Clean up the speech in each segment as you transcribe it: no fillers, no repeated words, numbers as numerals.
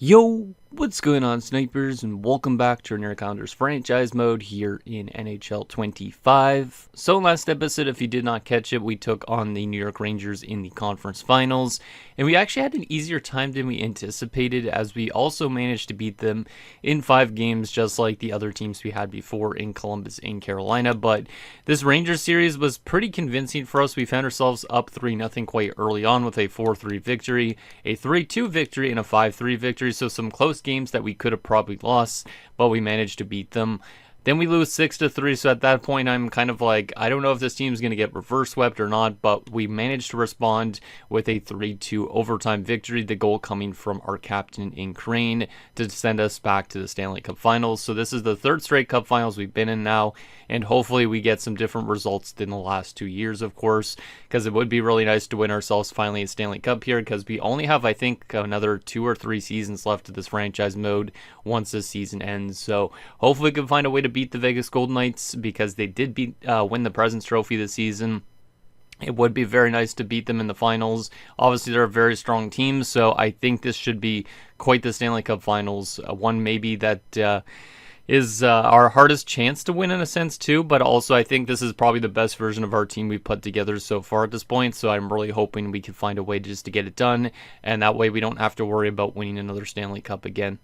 Yo, what's going on, snipers, and welcome back to our Calendars franchise mode here in NHL 25. So last episode, if you did not catch it, we took on the New York Rangers in the conference finals, and we actually had an easier time than we anticipated, as we also managed to beat them in 5 games, just like the other teams we had before in Columbus and Carolina. But this Rangers series was pretty convincing for us. We found ourselves up 3-0 quite early on with a 4-3 victory, a 3-2 victory, and a 5-3 victory. So some close games that we could have probably lost, but we managed to beat them. Then we lose 6-3, so at that point I'm kind of like, I don't know if this team's going to get reverse swept or not, but we managed to respond with a 3-2 overtime victory, the goal coming from our captain in Crane to send us back to the Stanley Cup Finals. So this is the third straight Cup Finals we've been in now, and hopefully we get some different results than the last 2 years, of course, because it would be really nice to win ourselves finally a Stanley Cup here, because we only have, I think, another 2 or 3 seasons left of this franchise mode once this season ends. So hopefully we can find a way to beat the Vegas Golden Knights, because they did win the President's Trophy this season. It would be very nice to beat them in the finals. Obviously, they're a very strong team, so I think this should be quite the Stanley Cup Finals. One maybe that is our hardest chance to win in a sense too, but also I think this is probably the best version of our team we've put together so far at this point, so I'm really hoping we can find a way just to get it done, and that way we don't have to worry about winning another Stanley Cup again.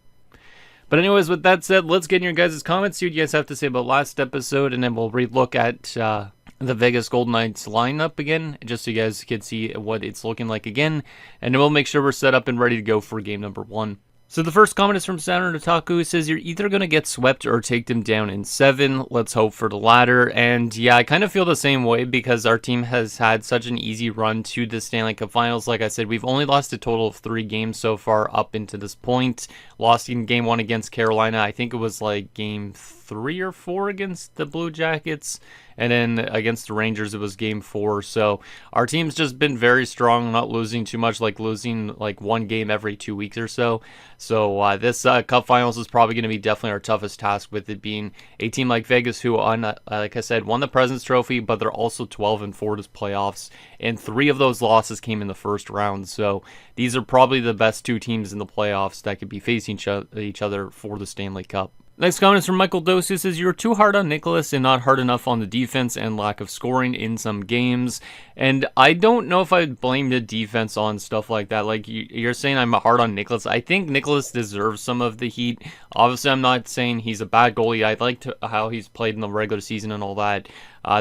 But anyways, with that said, let's get in your guys' comments, see what you guys have to say about last episode, and then we'll relook at the Vegas Golden Knights lineup again, just so you guys can see what it's looking like again, and then we'll make sure we're set up and ready to go for game number 1. So the first comment is from Saturn Otaku, who says, you're either going to get swept or take them down in 7. Let's hope for the latter. And yeah, I kind of feel the same way, because our team has had such an easy run to the Stanley Cup Finals. Like I said, we've only lost a total of 3 games so far up into this point. Lost in game 1 against Carolina. I think it was like game 3 or 4 against the Blue Jackets. And then against the Rangers, it was game 4. So our team's just been very strong, not losing too much, like losing like 1 game every 2 weeks or so. So this Cup Finals is probably going to be definitely our toughest task, with it being a team like Vegas, who, like I said, won the President's Trophy, but they're also 12-4 this playoffs, and 3 of those losses came in the first round. So these are probably the best 2 teams in the playoffs that could be facing each other for the Stanley Cup. Next comment is from Michael Dose, who says, you're too hard on Nicholas and not hard enough on the defense and lack of scoring in some games. And I don't know if I'd blame the defense on stuff like that. Like, you're saying I'm hard on Nicholas. I think Nicholas deserves some of the heat. Obviously, I'm not saying he's a bad goalie. I liked how he's played in the regular season and all that.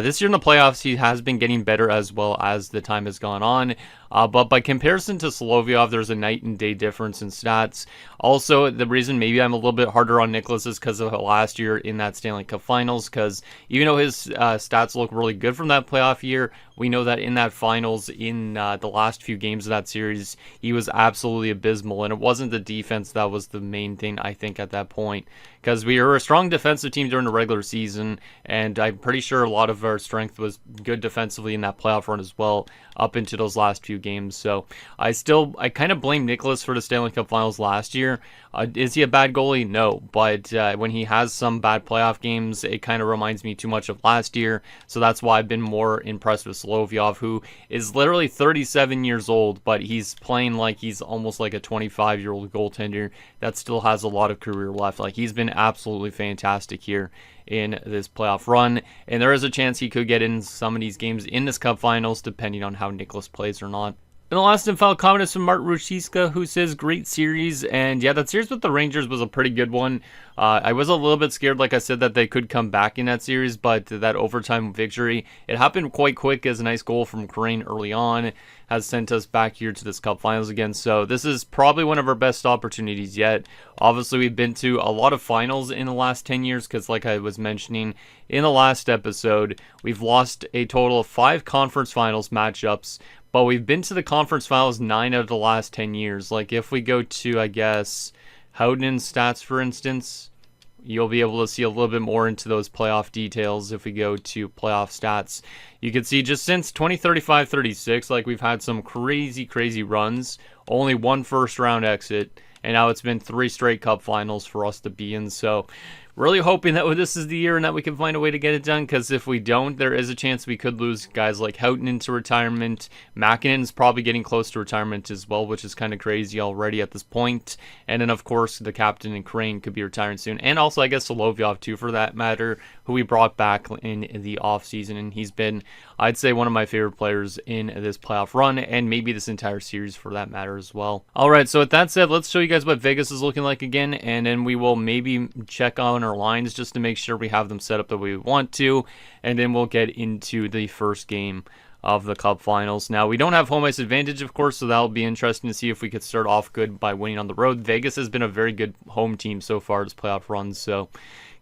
This year in the playoffs, he has been getting better as well as the time has gone on. But by comparison to Solovyov, there's a night and day difference in stats. Also, the reason maybe I'm a little bit harder on Nicholas is because of last year in that Stanley Cup Finals. Because even though his stats look really good from that playoff year, we know that in that finals, in the last few games of that series, he was absolutely abysmal. And it wasn't the defense that was the main thing, I think, at that point. Because we were a strong defensive team during the regular season, and I'm pretty sure a lot of our strength was good defensively in that playoff run as well, up into those last few games. So I kind of blame Nicholas for the Stanley Cup Finals last year. Is he a bad goalie? No, but when he has some bad playoff games, it kind of reminds me too much of last year. So that's why I've been more impressed with Solovyov, who is literally 37 years old, but he's playing like he's almost like a 25-year-old goaltender that still has a lot of career left. Like, he's been absolutely fantastic here in this playoff run, and there is a chance he could get in some of these games in this Cup Finals, depending on how Nicholas plays or not. And the last and final comment is from Martin Ruchiska, who says, great series. And yeah, that series with the Rangers was a pretty good one. I was a little bit scared, like I said, that they could come back in that series, but that overtime victory, it happened quite quick, as a nice goal from Crane early on has sent us back here to this Cup Finals again. So this is probably one of our best opportunities yet. Obviously, we've been to a lot of finals in the last 10 years, because like I was mentioning in the last episode, we've lost a total of 5 conference finals matchups, but we've been to the conference finals 9 out of the last 10 years. Like, if we go to, I guess, Howden's stats, for instance, you'll be able to see a little bit more into those playoff details. If we go to playoff stats, you can see just since 2035-36, like, we've had some crazy runs. Only 1 first round exit, and now it's been 3 straight Cup Finals for us to be in. So really hoping that this is the year and that we can find a way to get it done, because if we don't, there is a chance we could lose guys like Houghton into retirement. Makinen's probably getting close to retirement as well, which is kind of crazy already at this point. And then, of course, the captain and Crane could be retiring soon. And also, I guess, Solovyov, too, for that matter, who we brought back in the offseason. And he's been, I'd say, one of my favorite players in this playoff run, and maybe this entire series for that matter as well. All right, so with that said, let's show you guys what Vegas is looking like again, and then we will maybe check on our lines just to make sure we have them set up the way we want to, and then we'll get into the first game of the Cup Finals. Now, we don't have home ice advantage, of course, so that'll be interesting to see if we could start off good by winning on the road. Vegas has been a very good home team so far this playoff run, so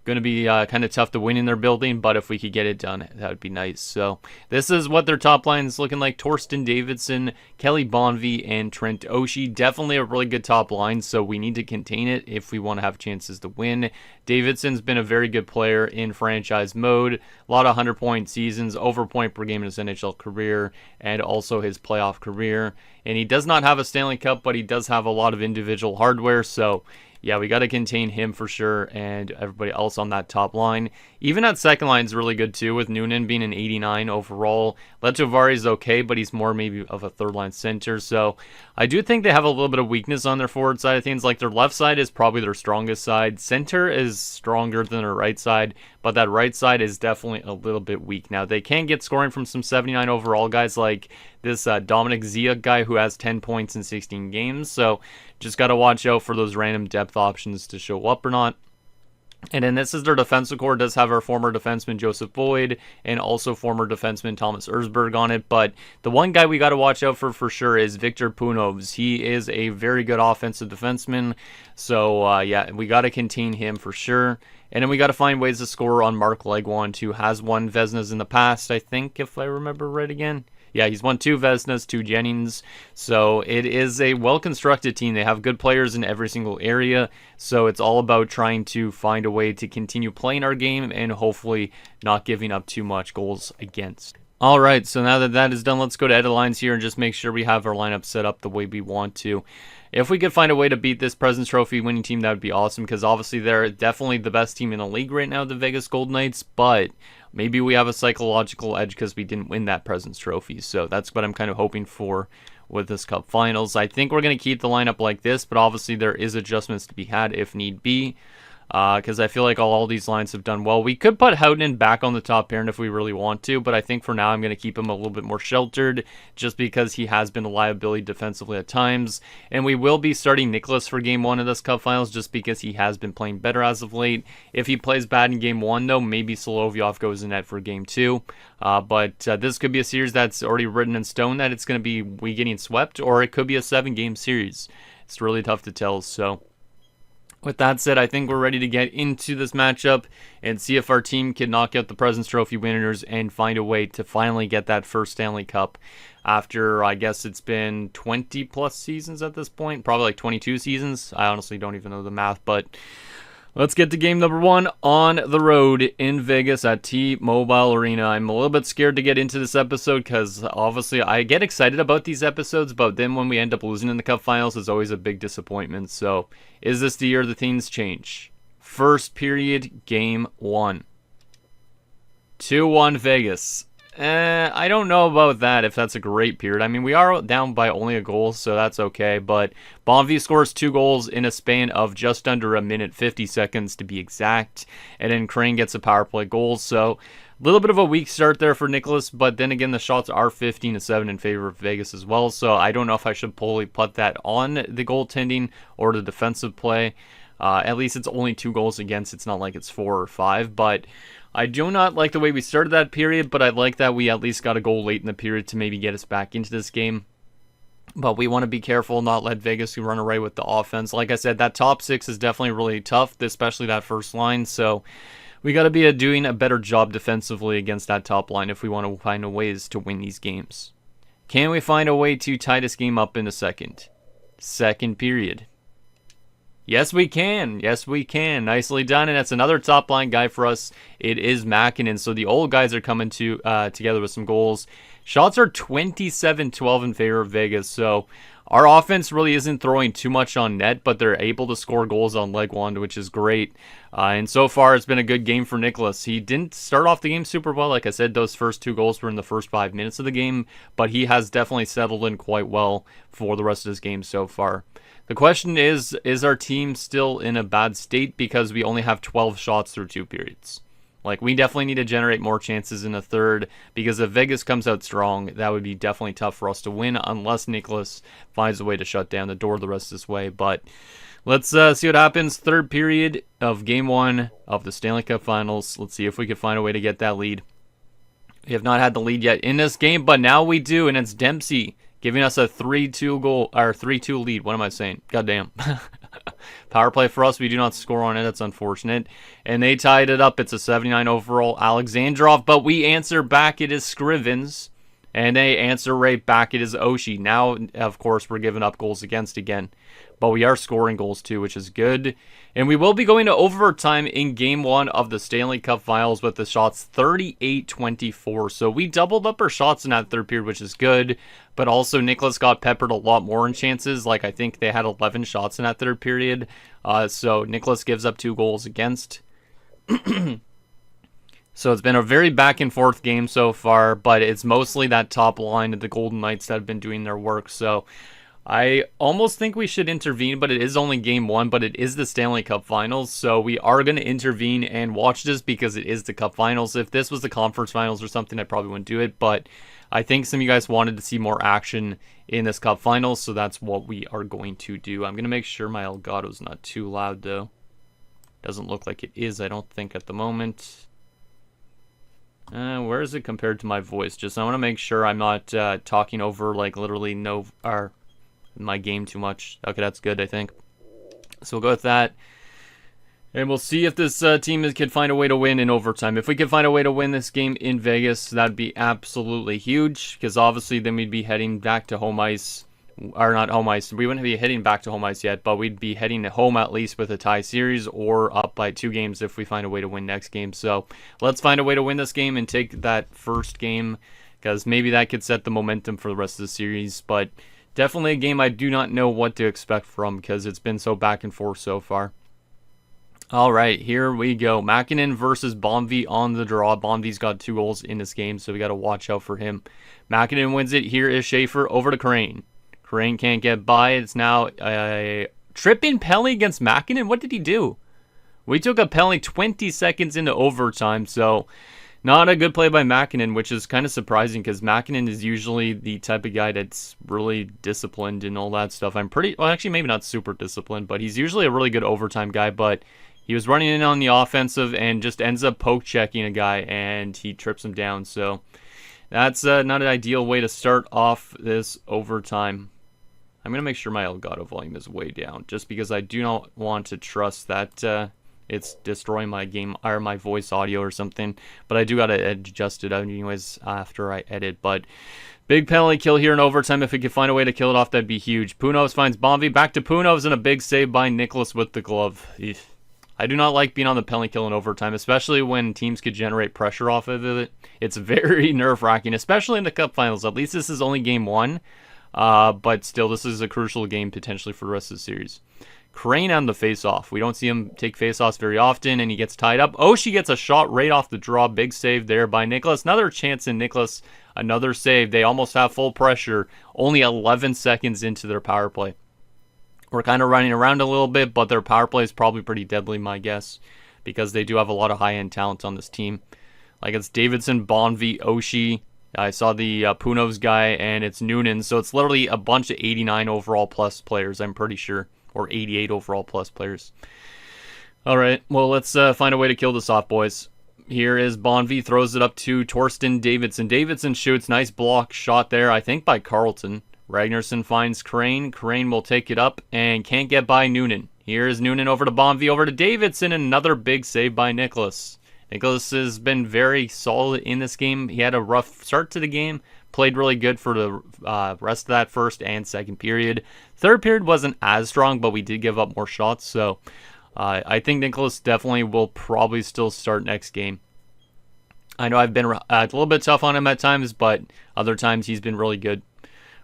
going to be kind of tough to win in their building, but if we could get it done, that would be nice. So this is what their top line is looking like. Torsten Davidson, Kelly Bonvie, and Trent Oshie. Definitely a really good top line, so we need to contain it if we want to have chances to win. Davidson's been a very good player in franchise mode. A lot of 100-point seasons, over point per game in his NHL career, and also his playoff career. And he does not have a Stanley Cup, but he does have a lot of individual hardware, so yeah, we got to contain him for sure, and everybody else on that top line. Even that second line is really good too, with Noonan being an 89 overall. Letovari is okay, but he's more maybe of a third-line center. So I do think they have a little bit of weakness on their forward side of things. Like their left side is probably their strongest side. Center is stronger than their right side, but that right side is definitely a little bit weak. Now, they can get scoring from some 79 overall guys like this Dominic Zia guy who has 10 points in 16 games. So just got to watch out for those random depth options to show up or not. And then this is their defensive core. It does have our former defenseman Joseph Boyd and also former defenseman Thomas Erzberg on it. But the one guy we got to watch out for sure is Victor Punovs. He is a very good offensive defenseman. So, yeah, we got to contain him for sure. And then we got to find ways to score on Mark Legwand, who has won Vezinas in the past, I think, if I remember right again. Yeah, he's won 2 Vezinas, 2 Jennings. So it is a well-constructed team. They have good players in every single area. So it's all about trying to find a way to continue playing our game and hopefully not giving up too much goals against. All right, so now that that is done, let's go to edit lines here and just make sure we have our lineup set up the way we want to. If we could find a way to beat this President's Trophy winning team, that would be awesome, because obviously they're definitely the best team in the league right now, the Vegas Golden Knights, but maybe we have a psychological edge because we didn't win that President's Trophy. So that's what I'm kind of hoping for with this Cup Finals. I think we're going to keep the lineup like this, but obviously there is adjustments to be had if need be, because I feel like all these lines have done well. We could put Houghton back on the top pairing if we really want to, but I think for now I'm going to keep him a little bit more sheltered just because he has been a liability defensively at times. And we will be starting Nicholas for Game 1 of this Cup Finals just because he has been playing better as of late. If he plays bad in Game 1, though, maybe Solovyov goes in net for Game 2. But this could be a series that's already written in stone that it's going to be we getting swept, or it could be a 7-game series. It's really tough to tell, so with that said, I think we're ready to get into this matchup and see if our team can knock out the President's Trophy winners and find a way to finally get that first Stanley Cup after, I guess it's been 20 plus seasons at this point, probably like 22 seasons. I honestly don't even know the math, but let's get to game number 1 on the road in Vegas at T-Mobile Arena. I'm a little bit scared to get into this episode because obviously I get excited about these episodes, but then when we end up losing in the Cup Finals, it's always a big disappointment. So is this the year the things change? First period, game 1. 2-1 Vegas. I don't know about that, if that's a great period. I mean, we are down by only a goal, so that's okay. But Bonvie scores 2 goals in a span of just under a minute, 50 seconds to be exact. And then Crane gets a power play goal. So a little bit of a weak start there for Nicholas. But then again, the shots are 15-7 in favor of Vegas as well. So I don't know if I should fully put that on the goaltending or the defensive play. At least it's only 2 goals against. It's not like it's 4 or 5. But I do not like the way we started that period, but I like that we at least got a goal late in the period to maybe get us back into this game. But we want to be careful, not let Vegas run away with the offense. Like I said, that top 6 is definitely really tough, especially that first line. So we got to be doing a better job defensively against that top line if we want to find ways to win these games. Can we find a way to tie this game up in a second period? Yes, we can. Yes, we can. Nicely done. And that's another top line guy for us. It is Makinen. So the old guys are coming together with some goals. Shots are 27-12 in favor of Vegas. So Our offense really isn't throwing too much on net, but they're able to score goals on leg one, which is great. And so far, it's been a good game for Nicholas. He didn't start off the game super well. Like I said, those first 2 goals were in the first 5 minutes of the game, but he has definitely settled in quite well for the rest of his game so far. The question is our team still in a bad state because we only have 12 shots through 2 periods? Like, we definitely need to generate more chances in the third, because if Vegas comes out strong, that would be definitely tough for us to win unless Nicholas finds a way to shut down the door the rest of this way. But let's see what happens. Third period of Game 1 of the Stanley Cup Finals. Let's see if we can find a way to get that lead. We have not had the lead yet in this game, but now we do, and it's Dempsey giving us a 3-2 lead. What am I saying? Goddamn. Power play for us. We do not score on it. That's unfortunate. And they tied it up. It's a 79 overall Alexandrov, but we answer back. It is Scrivens. And they answer right back. It is Oshie. Now, of course, we're giving up goals against again. But we are scoring goals too, which is good. And we will be going to overtime in Game 1 of the Stanley Cup Finals with the shots 38-24. So we doubled up our shots in that third period, which is good. But also, Nicholas got peppered a lot more in chances. Like, I think they had 11 shots in that third period. So Nicholas gives up 2 goals against. So it's been a very back and forth game so far, but it's mostly that top line of the Golden Knights that have been doing their work. So I almost think we should intervene, but it is only Game 1, but it is the Stanley Cup Finals. So we are going to intervene and watch this because it is the Cup Finals. If this was the Conference Finals or something, I probably wouldn't do it. But I think some of you guys wanted to see more action in this Cup Finals, so that's what we are going to do. I'm going to make sure my Elgato's not too loud, though. Doesn't look like it is, I don't think, at the moment. Where is it compared to my voice? Just I want to make sure I'm not talking over like literally my game too much. Okay, that's good, I think. So we'll go with that. And we'll see if this team can find a way to win in overtime. If we can find a way to win this game in Vegas, that'd be absolutely huge. Because obviously then we'd be heading back to home ice. Or not home ice. We wouldn't be heading back to home ice yet, but we'd be heading home at least with a tie series or up by 2 games if we find a way to win next game. So let's find a way to win this game and take that first game, because maybe that could set the momentum for the rest of the series. But definitely a game I do not know what to expect from, because it's been so back and forth so far. All right, here we go. Mäkinen versus Bonvi on the draw. Bonvi's got 2 goals in this game, so we got to watch out for him. Mäkinen wins it. Here is Schaefer over to Crane. Crane can't get by. It's now a tripping penalty against Mäkinen. What did he do? We took a penalty 20 seconds into overtime, so not a good play by Mäkinen, which is kind of surprising because Mäkinen is usually the type of guy that's really disciplined and all that stuff. Well, actually, maybe not super disciplined, but he's usually a really good overtime guy, but he was running in on the offensive and just ends up poke checking a guy, and he trips him down, so that's not an ideal way to start off this overtime. I'm going to make sure my Elgato volume is way down, just because I do not want to trust that it's destroying my game or my voice audio or something. But I do got to adjust it anyways after I edit. But big penalty kill here in overtime. If we could find a way to kill it off, that'd be huge. Punos finds Bonvi. Back to Punos and a big save by Nicholas with the glove. I do not like being on the penalty kill in overtime, especially when teams could generate pressure off of it. It's very nerve-wracking, especially in the Cup Finals. At least this is only Game 1. But still, this is a crucial game potentially for the rest of the series. Crane on the face-off. We don't see him take face-offs very often, and he gets tied up. Oshie gets a shot right off the draw. Big save there by Nicholas. Another chance in Nicholas. Another save. They almost have full pressure. Only 11 seconds into their power play. We're kind of running around a little bit, but their power play is probably pretty deadly, my guess, because they do have a lot of high-end talent on this team. Like, it's Davidson, Bonvi, Oshie. I saw the Punos guy, and it's Noonan. So it's literally a bunch of 89 overall plus players, I'm pretty sure. Or 88 overall plus players. All right, well, let's find a way to kill this off, boys. Here is Bonvi, throws it up to Torsten Davidson. Davidson shoots, nice block shot there, I think by Carlton. Ragnarsson finds Crane. Crane will take it up and can't get by Noonan. Here is Noonan over to Bonvi, over to Davidson, and another big save by Nicholas. Nicholas has been very solid in this game. He had a rough start to the game, played really good for the rest of that first and second period. Third period wasn't as strong, but we did give up more shots, so I think Nicholas definitely will probably still start next game. I know I've been a little bit tough on him at times, but other times he's been really good.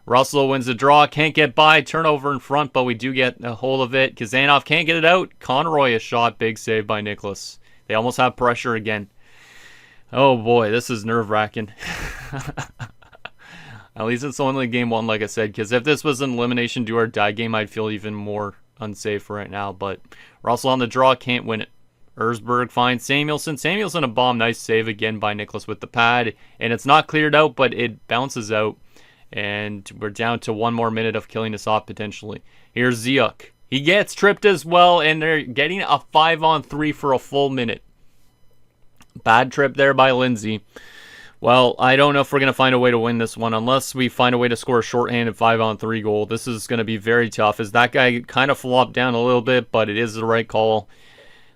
Russell wins the draw, can't get by, turnover in front, but we do get a hold of it. Kazanov can't get it out. Conroy a shot, big save by Nicholas. They almost have pressure again. Oh boy, this is nerve-wracking. At least it's only game one, like I said, because if this was an elimination do or die game, I'd feel even more unsafe right now. But Russell on the draw, can't win it. Erzberg finds Samuelson. Samuelson a bomb, nice save again by Nicholas with the pad. And it's not cleared out, but it bounces out. And we're down to 1 more minute of killing us off potentially. Here's Ziuk. He gets tripped as well, and they're getting a 5-on-3 for a full minute. Bad trip there by Lindsay. Well, I don't know if we're going to find a way to win this one unless we find a way to score a shorthanded 5-on-3 goal. This is going to be very tough as that guy kind of flopped down a little bit, but it is the right call.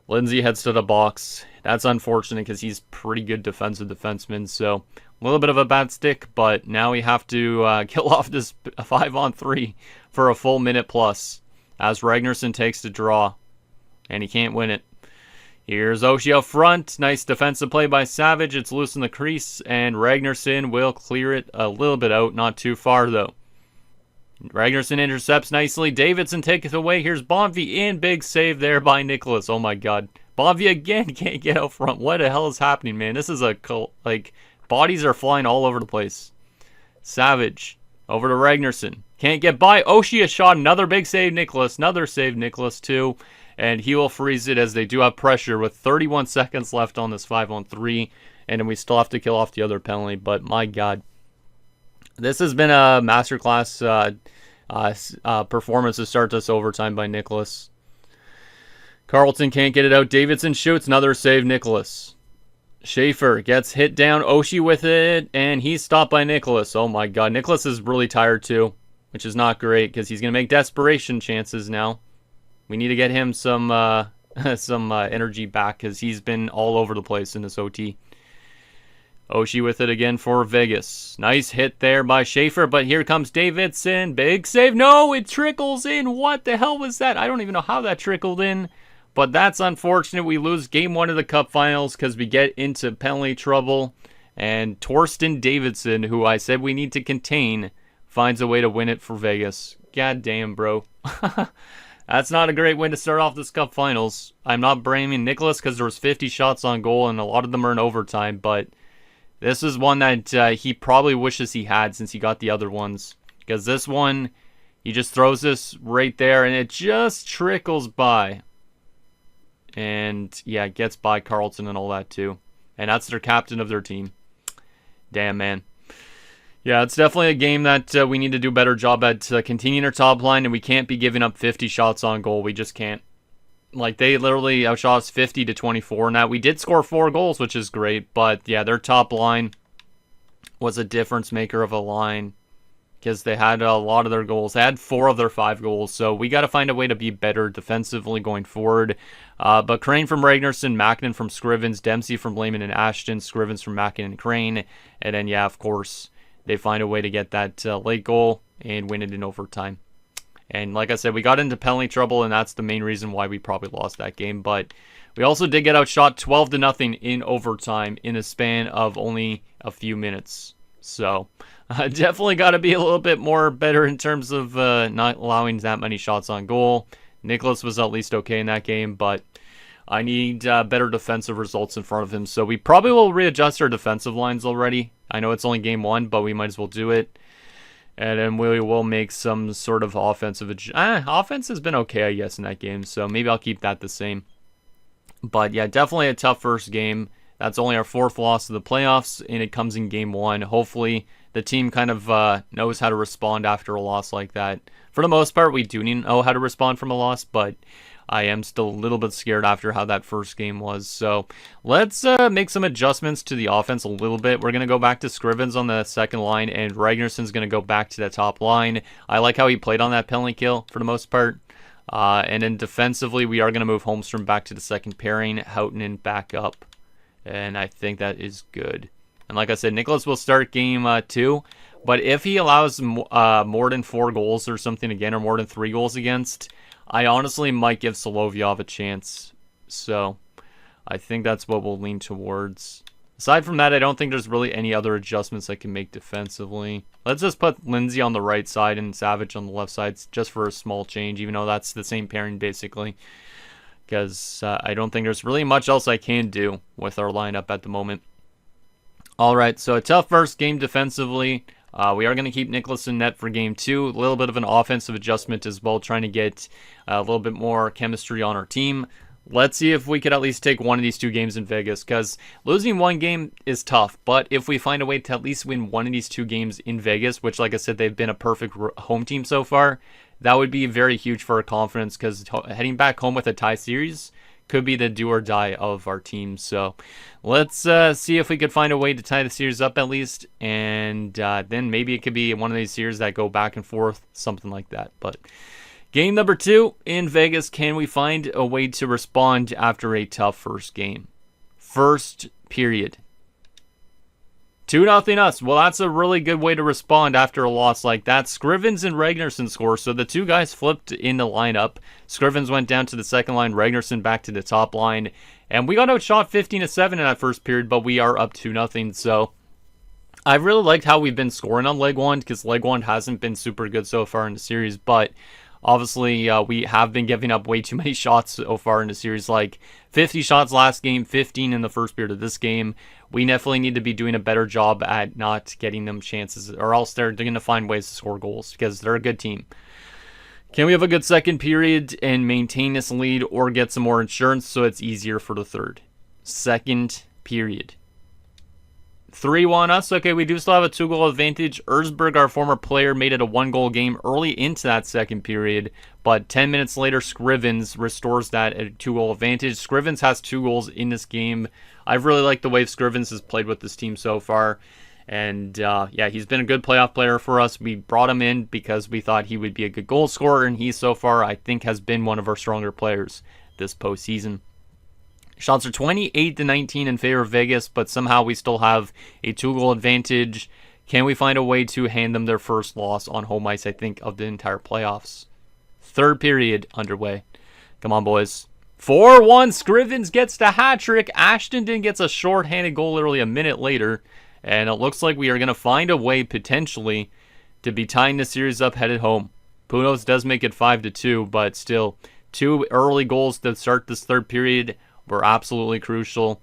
Lindsay heads to the box. That's unfortunate because he's pretty good defensive defenseman, so a little bit of a bad stick, but now we have to kill off this 5-on-3 for a full minute plus as Ragnarsson takes the draw, and he can't win it. Here's Oshie up front. Nice defensive play by Savage. It's loose in the crease, and Ragnarsson will clear it a little bit out. Not too far, though. Ragnarsson intercepts nicely. Davidson takes it away. Here's Bonvie in. Big save there by Nicholas. Oh, my God. Bonvie again can't get out front. What the hell is happening, man? This is a cult. Like, bodies are flying all over the place. Savage over to Ragnarsson. Can't get by. Oshie a shot. Another big save, Nicholas. Another save, Nicholas, too. And he will freeze it as they do have pressure with 31 seconds left on this 5-on-3. And then we still have to kill off the other penalty. But my God. This has been a masterclass performance to start this overtime by Nicholas. Carlton can't get it out. Davidson shoots. Another save, Nicholas. Schaefer gets hit down. Oshie with it. And he's stopped by Nicholas. Oh my God. Nicholas is really tired too. Which is not great because he's going to make desperation chances now. We need to get him some energy back because he's been all over the place in this OT. Oshie with it again for Vegas. Nice hit there by Schaefer, but here comes Davidson. Big save. No, it trickles in. What the hell was that? I don't even know how that trickled in, but that's unfortunate. We lose game 1 of the Cup Finals because we get into penalty trouble, and Torsten Davidson, who I said we need to contain, finds a way to win it for Vegas. God damn, bro. That's not a great way to start off this Cup Finals. I'm not blaming Nicholas because there was 50 shots on goal, and a lot of them are in overtime, but this is one that he probably wishes he had since he got the other ones. Because this one, he just throws this right there, and it just trickles by. And, yeah, it gets by Carlton and all that, too. And that's their captain of their team. Damn, man. Yeah, it's definitely a game that we need to do a better job at continuing our top line, and we can't be giving up 50 shots on goal. We just can't. Like, they literally outshot us 50-24. Now, we did score 4 goals, which is great, but, yeah, their top line was a difference maker of a line because they had a lot of their goals. They had 4 of their 5 goals, so we got to find a way to be better defensively going forward. But Crane from Ragnarsson, Mackinnon from Scrivens, Dempsey from Lehman and Ashton, Scrivens from Mackinnon and Crane, and then, yeah, of course, they find a way to get that late goal and win it in overtime. And like I said, we got into penalty trouble, and that's the main reason why we probably lost that game. But we also did get outshot 12-0 in overtime in a span of only a few minutes. So definitely got to be a little bit more better in terms of not allowing that many shots on goal. Nicholas was at least okay in that game, but I need better defensive results in front of him. So we probably will readjust our defensive lines already. I know it's only game 1, but we might as well do it. And then we will make some sort of offensive... offense has been okay, I guess, in that game. So maybe I'll keep that the same. But yeah, definitely a tough first game. That's only our 4th loss of the playoffs, and it comes in game 1. Hopefully, the team kind of knows how to respond after a loss like that. For the most part, we do know how to respond from a loss, but I am still a little bit scared after how that first game was. So let's make some adjustments to the offense a little bit. We're going to go back to Scrivens on the second line, and Ragnarsson's going to go back to that top line. I like how he played on that penalty kill for the most part. And then defensively, we are going to move Holmstrom back to the second pairing, Houghton back up. And I think that is good. And like I said, Nicholas will start game 2. But if he allows more than 4 goals or something again, or more than 3 goals against, I honestly might give Solovyov a chance. So I think that's what we'll lean towards. Aside from that, I don't think there's really any other adjustments I can make defensively. Let's just put Lindsay on the right side and Savage on the left side just for a small change, even though that's the same pairing basically. Because I don't think there's really much else I can do with our lineup at the moment. All right, so a tough first game defensively. We are going to keep Nicholas in net for game 2. A little bit of an offensive adjustment as well, trying to get a little bit more chemistry on our team. Let's see if we could at least take one of these 2 games in Vegas, because losing one game is tough. But if we find a way to at least win one of these 2 games in Vegas, which, like I said, they've been a perfect home team so far, that would be very huge for our confidence, because heading back home with a tie series could be the do or die of our team. So let's see if we could find a way to tie the series up at least, and then maybe it could be one of these series that go back and forth, something like that. But game number 2 in Vegas, can we find a way to respond after a tough first game? First period. 2-0 us. Well, that's a really good way to respond after a loss like that. Scrivens and Ragnarsson score, so the 2 guys flipped in the lineup. Scrivens went down to the second line, Ragnarsson back to the top line, and we got outshot 15-7 in that first period, but we are up 2-0, so I really liked how we've been scoring on leg one, because leg one hasn't been super good so far in the series, but obviously, we have been giving up way too many shots so far in the series, like 50 shots last game, 15 in the first period of this game. We definitely need to be doing a better job at not getting them chances, or else they're going to find ways to score goals, because they're a good team. Can we have a good second period and maintain this lead, or get some more insurance so it's easier for the third? Second period. 3-1 us. Okay, we do still have a 2-goal advantage. Erzberg, our former player, made it a 1-goal game early into that second period, but 10 minutes later, Scrivens restores that at a 2-goal advantage. Scrivens has 2 goals in this game. I've really liked the way Scrivens has played with this team so far, and yeah, he's been a good playoff player for us. We brought him in because we thought he would be a good goal scorer, and he so far, I think, has been one of our stronger players this postseason. Shots are 28-19 in favor of Vegas, but somehow we still have a 2-goal advantage. Can we find a way to hand them their first loss on home ice, I think, of the entire playoffs? Third period underway. Come on, boys. 4-1. Scrivens gets the hat trick. Ashton gets a shorthanded goal literally a minute later. And it looks like we are going to find a way, potentially, to be tying the series up headed home. Punos does make it 5-2, but still, 2 early goals to start this third period were absolutely crucial.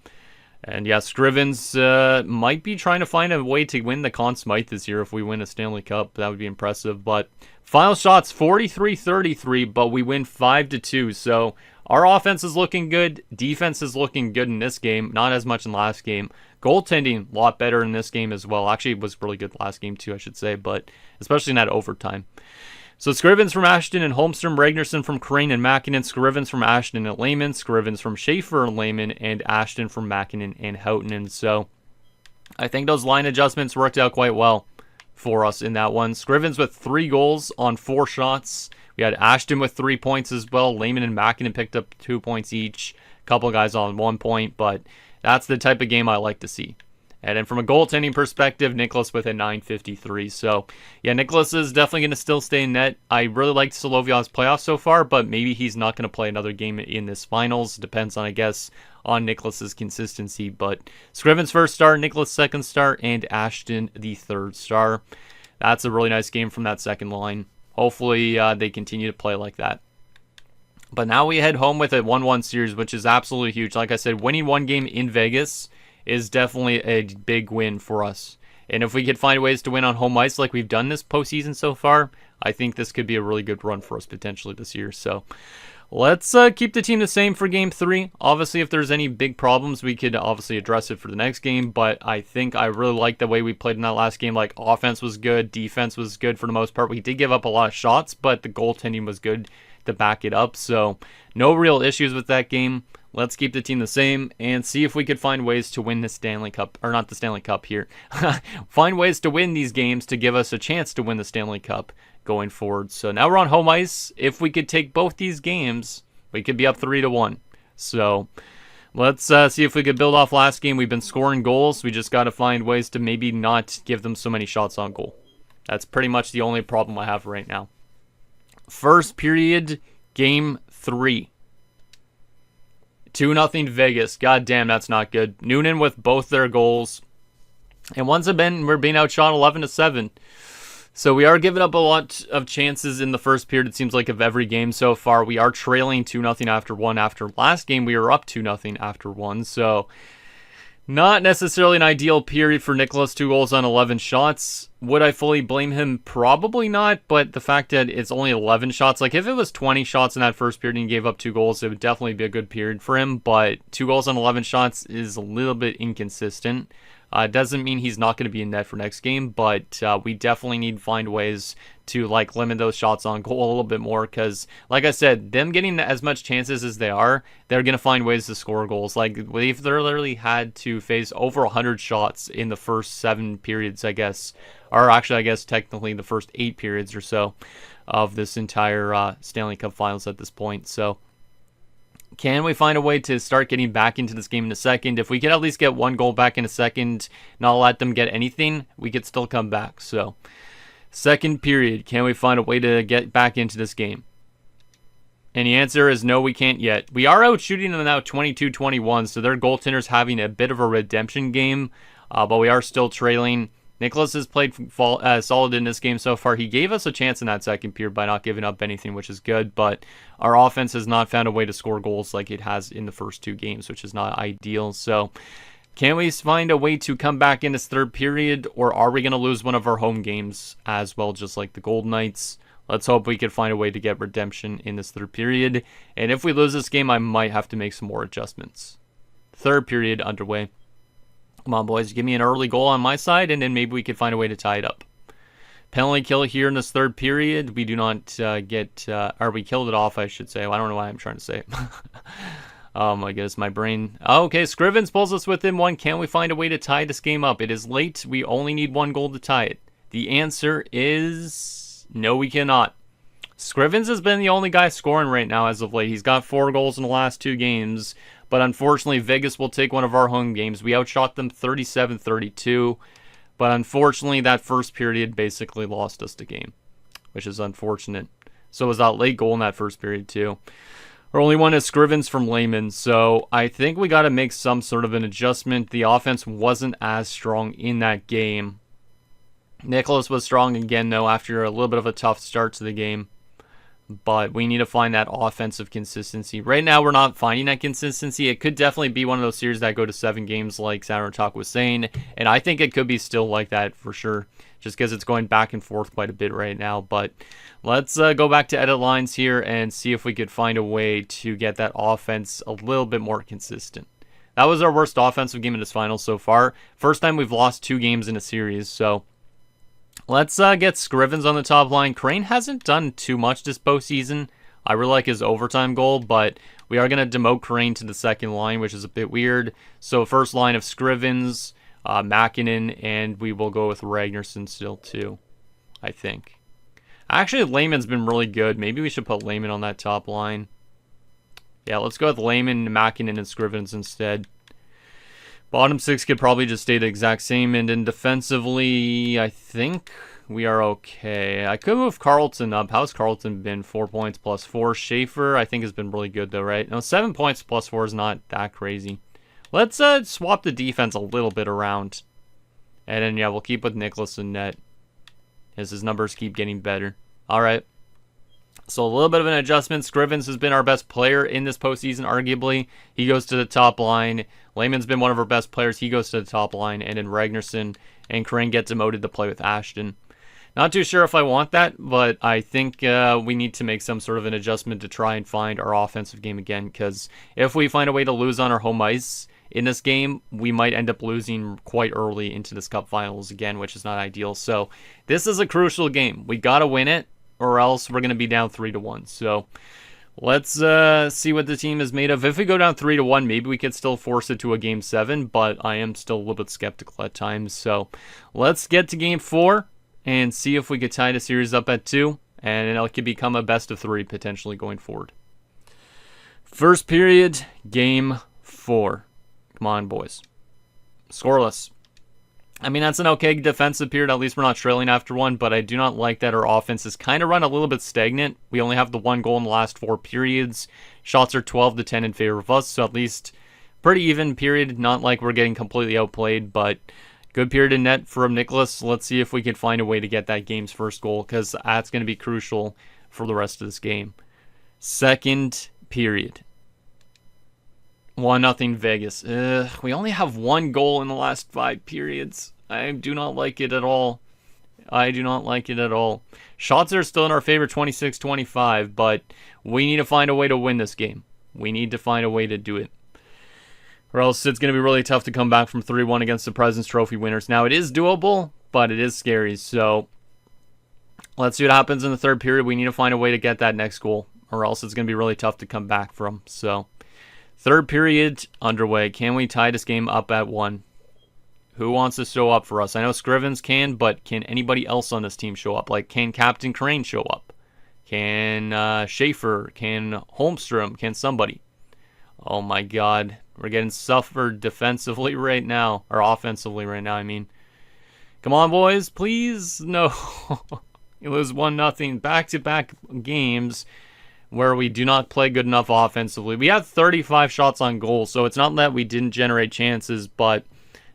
And yeah, Scrivens might be trying to find a way to win the Conn Smythe this year if we win a Stanley Cup. That would be impressive. But final shots, 43-33, but we win 5-2. So our offense is looking good. Defense is looking good in this game. Not as much in last game. Goaltending, a lot better in this game as well. Actually, it was really good last game too, I should say. But especially in that overtime. So Scrivens from Ashton and Holmstrom, Ragnarsson from Crane and Makinen, Scrivens from Ashton and Lehman, Scrivens from Schaefer and Lehman, and Ashton from Makinen and Houghton. So I think those line adjustments worked out quite well for us in that one. Scrivens with 3 goals on 4 shots. We had Ashton with 3 points as well. Lehman and Makinen picked up 2 points each. A couple guys on 1 point, but that's the type of game I like to see. And then from a goaltending perspective, Nicholas with a .953. So, yeah, Nicholas is definitely going to still stay in net. I really liked Solovyov's playoffs so far, but maybe he's not going to play another game in this finals. Depends on, I guess, on Nicholas's consistency. But Scrivens first star, Nicholas second star, and Ashton the third star. That's a really nice game from that second line. Hopefully they continue to play like that. But now we head home with a 1-1 series, which is absolutely huge. Like I said, winning one game in Vegas is definitely a big win for us. And if we could find ways to win on home ice like we've done this postseason so far, I think this could be a really good run for us potentially this year. So let's keep the team the same for game 3. Obviously, if there's any big problems, we could obviously address it for the next game. But I think I really like the way we played in that last game. Like, offense was good. Defense was good for the most part. We did give up a lot of shots, but the goaltending was good to back it up. So no real issues with that game. Let's keep the team the same and see if we could find ways to win the Stanley Cup, or not the Stanley Cup here. Find ways to win these games to give us a chance to win the Stanley Cup going forward. So now we're on home ice. If we could take both these games, we could be up 3-1. So let's see if we could build off last game. We've been scoring goals. We just got to find ways to maybe not give them so many shots on goal. That's pretty much the only problem I have right now. First period, game 3. 2-0 Vegas. God damn, that's not good. Noonan with both their goals. And once again, we're being outshot 11-7. So we are giving up a lot of chances in the first period, it seems like, of every game so far. We are trailing 2-0 after one. After last game, we were up 2-0 after one. So not necessarily an ideal period for Nicholas. 2 goals on 11 shots. Would I fully blame him? Probably not. But the fact that it's only 11 shots, like if it was 20 shots in that first period and he gave up 2 goals, it would definitely be a good period for him. But 2 goals on 11 shots is a little bit inconsistent. Doesn't mean he's not going to be in net for next game, but we definitely need to find ways to limit those shots on goal a little bit more, because like I said, them getting as much chances as they are, they're going to find ways to score goals. Like they've literally had to face over 100 shots in the first 7 periods, I guess, or actually I guess technically the first 8 periods or so of this entire Stanley Cup Finals at this point. So can we find a way to start getting back into this game in a second? If we could at least get 1 goal back in a second, not let them get anything, we could still come back. So, second period, can we find a way to get back into this game? And the answer is no, we can't yet. We are out shooting them now 22-21, so their goaltender's having a bit of a redemption game, but we are still trailing. Nicholas has played solid in this game so far. He gave us a chance in that second period by not giving up anything, which is good, but our offense has not found a way to score goals like it has in the first 2 games, which is not ideal. So can we find a way to come back in this third period, or are we going to lose one of our home games as well, just like the Golden Knights? Let's hope we can find a way to get redemption in this third period. And if we lose this game, I might have to make some more adjustments. Third period underway. Come on, boys. Give me an early goal on my side, and then maybe we could find a way to tie it up. Penalty kill here in this third period. We do not or we killed it off, I should say. Well, I don't know why I'm trying to say it. Oh my goodness, my brain. Okay, Scrivens pulls us within 1. Can we find a way to tie this game up? It is late. We only need 1 goal to tie it. The answer is no, we cannot. Scrivens has been the only guy scoring right now as of late. He's got 4 goals in the last 2 games. But unfortunately, Vegas will take one of our home games. We outshot them 37-32. But unfortunately, that first period basically lost us the game, which is unfortunate. So was that late goal in that first period too. Our only one is Scrivens from Lehman. So I think we got to make some sort of an adjustment. The offense wasn't as strong in that game. Nicholas was strong again, though, after a little bit of a tough start to the game. But we need to find that offensive consistency. Right now, we're not finding that consistency. It could definitely be one of those series that go to 7 games, like Sarah Talk was saying. And I think it could be still like that for sure, just because it's going back and forth quite a bit right now. But let's go back to edit lines here and see if we could find a way to get that offense a little bit more consistent. That was our worst offensive game in this final so far. First time we've lost 2 games in a series, so let's get Scrivens on the top line. Crane hasn't done too much this postseason. I really like his overtime goal, but we are going to demote Crane to the second line, which is a bit weird. So first line of Scrivens, Mäkinen, and we will go with Ragnarsson still too, I think. Actually, Lehman's been really good. Maybe we should put Lehman on that top line. Yeah, let's go with Lehman, Mäkinen, and Scrivens instead. Bottom 6 could probably just stay the exact same. And then defensively, I think we are okay. I could move Carlton up. How's Carlton been? 4 points plus 4. Schaefer, I think, has been really good, though, right? No, 7 points plus 4 is not that crazy. Let's swap the defense a little bit around. And then, yeah, we'll keep with Nicholas in net, as his numbers keep getting better. All right. So a little bit of an adjustment. Scrivens has been our best player in this postseason, arguably. He goes to the top line. Lehman's been one of our best players. He goes to the top line. And then Ragnarsson and Crane get demoted to play with Ashton. Not too sure if I want that, but I think we need to make some sort of an adjustment to try and find our offensive game again. Because if we find a way to lose on our home ice in this game, we might end up losing quite early into this Cup Finals again, which is not ideal. So this is a crucial game. We got to win it, or else we're going to be down 3-1. So let's see what the team is made of. If we go down 3-1, maybe we could still force it to a Game 7, but I am still a little bit skeptical at times. So let's get to Game 4 and see if we could tie the series up at 2, and it could become a best of 3 potentially going forward. First period, Game 4. Come on, boys. Scoreless. I mean, that's an okay defensive period. At least we're not trailing after one, but I do not like that our offense is kind of run a little bit stagnant. We only have the one goal in the last 4 periods. Shots are 12-10 in favor of us, so at least pretty even period. Not like we're getting completely outplayed, but good period in net from Nicholas. Let's see if we can find a way to get that game's first goal, because that's going to be crucial for the rest of this game. Second period. 1-0 Vegas. We only have one goal in the last 5 periods. I do not like it at all. I do not like it at all. Shots are still in our favor, 26-25, but we need to find a way to win this game. We need to find a way to do it, or else it's going to be really tough to come back from 3-1 against the President's Trophy winners. Now, it is doable, but it is scary, so let's see what happens in the third period. We need to find a way to get that next goal, or else it's going to be really tough to come back from. So, third period underway. Can we tie this game up at 1? Who wants to show up for us? I know Scrivens can, but can anybody else on this team show up? Like, can Captain Crane show up? Can Schaefer? Can Holmstrom? Can somebody? Oh my god. We're getting suffered defensively right now. Or offensively right now, I mean. Come on, boys. Please. No. It was 1-0. Back-to-back games where we do not play good enough offensively. We had 35 shots on goal, so it's not that we didn't generate chances, but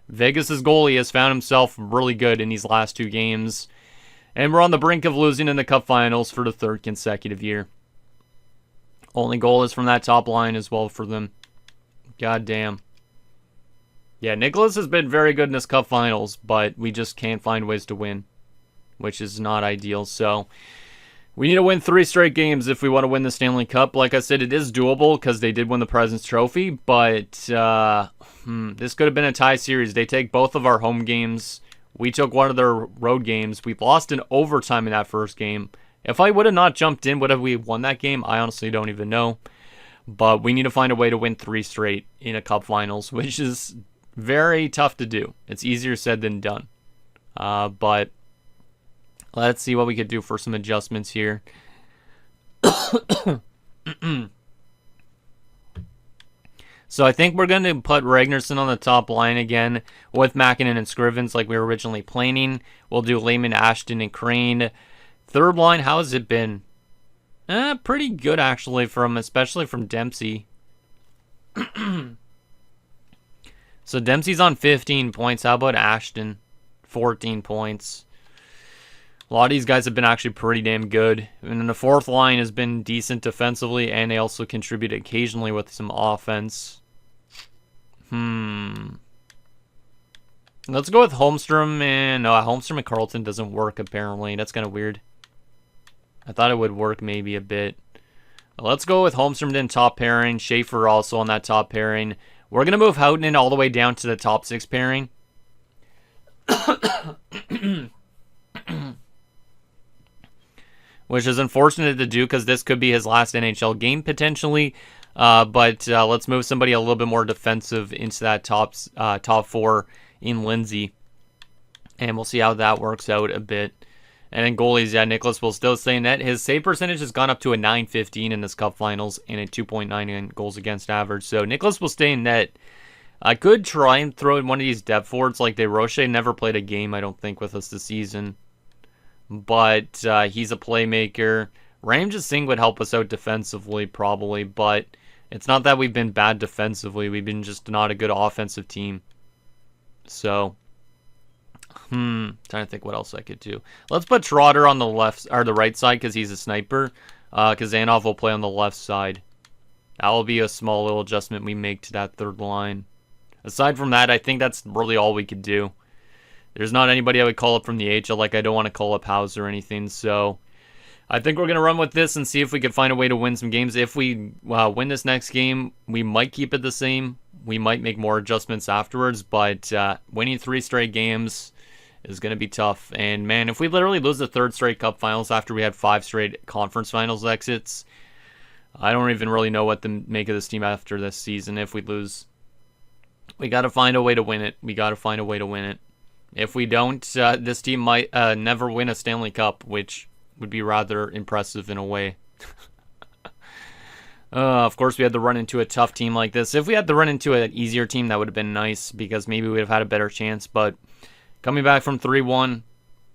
Vegas' goalie has found himself really good in these last 2 games, and we're on the brink of losing in the Cup Finals for the 3rd consecutive year. Only goal is from that top line as well for them. God damn. Yeah, Nicholas has been very good in this Cup Finals, but we just can't find ways to win, which is not ideal. So we need to win 3 straight games if we want to win the Stanley Cup. Like I said, it is doable because they did win the President's Trophy, but this could have been a tie series. They take both of our home games. We took one of their road games. We've lost in overtime in that first game. If I would have not jumped in, would have we won that game? I honestly don't even know. But we need to find a way to win 3 straight in a Cup Finals, which is very tough to do. It's easier said than done. But let's see what we could do for some adjustments here. So I think we're going to put Ragnarsson on the top line again with Mäkinen and Scrivens like we were originally planning. We'll do Lehman, Ashton, and Crane. Third line, how has it been? Pretty good actually, especially from Dempsey. So Dempsey's on 15 points. How about Ashton? 14 points. A lot of these guys have been actually pretty damn good. And then the fourth line has been decent defensively, and they also contribute occasionally with some offense. Let's go with Holmstrom and... No, Holmstrom and Carlton doesn't work apparently. That's kind of weird. I thought it would work maybe a bit. Let's go with Holmstrom in top pairing. Schaefer also on that top pairing. We're going to move Houghton all the way down to the top 6 pairing. Which is unfortunate to do because this could be his last NHL game potentially. But let's move somebody a little bit more defensive into that top 4 in Lindsay. And we'll see how that works out a bit. And then goalies, yeah, Nicholas will still stay in net. His save percentage has gone up to a .915 in this Cup Finals and a 2.9 in goals against average. So Nicholas will stay in net. I could try and throw in one of these depth forwards like DeRoche. Never played a game, I don't think, with us this season. But he's a playmaker. Ramjit Singh would help us out defensively, probably. But it's not that we've been bad defensively. We've been just not a good offensive team. So... trying to think what else I could do. Let's put Trotter on the left or the right side because he's a sniper. Because Zanov will play on the left side. That will be a small little adjustment we make to that third line. Aside from that, I think that's really all we could do. There's not anybody I would call up from the AHL. Like I don't want to call up House or anything. So I think we're gonna run with this and see if we can find a way to win some games. If we win this next game, we might keep it the same. We might make more adjustments afterwards. But winning 3 straight games is going to be tough. And, man, if we literally lose the 3rd straight Cup Finals after we had 5 straight Conference Finals exits, I don't even really know what to make of this team after this season if we lose. We got to find a way to win it. We got to find a way to win it. If we don't, this team might never win a Stanley Cup, which would be rather impressive in a way. Of course, we had to run into a tough team like this. If we had to run into an easier team, that would have been nice because maybe we would have had a better chance, but... Coming back from 3-1,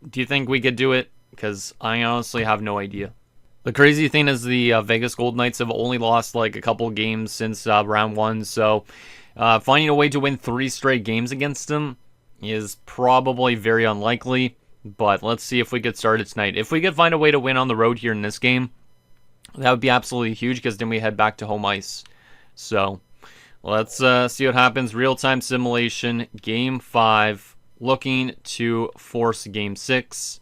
do you think we could do it? Because I honestly have no idea. The crazy thing is the Vegas Golden Knights have only lost like a couple games since round 1, so finding a way to win 3 straight games against them is probably very unlikely, but let's see if we get started tonight. If we could find a way to win on the road here in this game, that would be absolutely huge, because then we head back to home ice. So let's see what happens. Real-time simulation, Game 5, looking to force Game 6,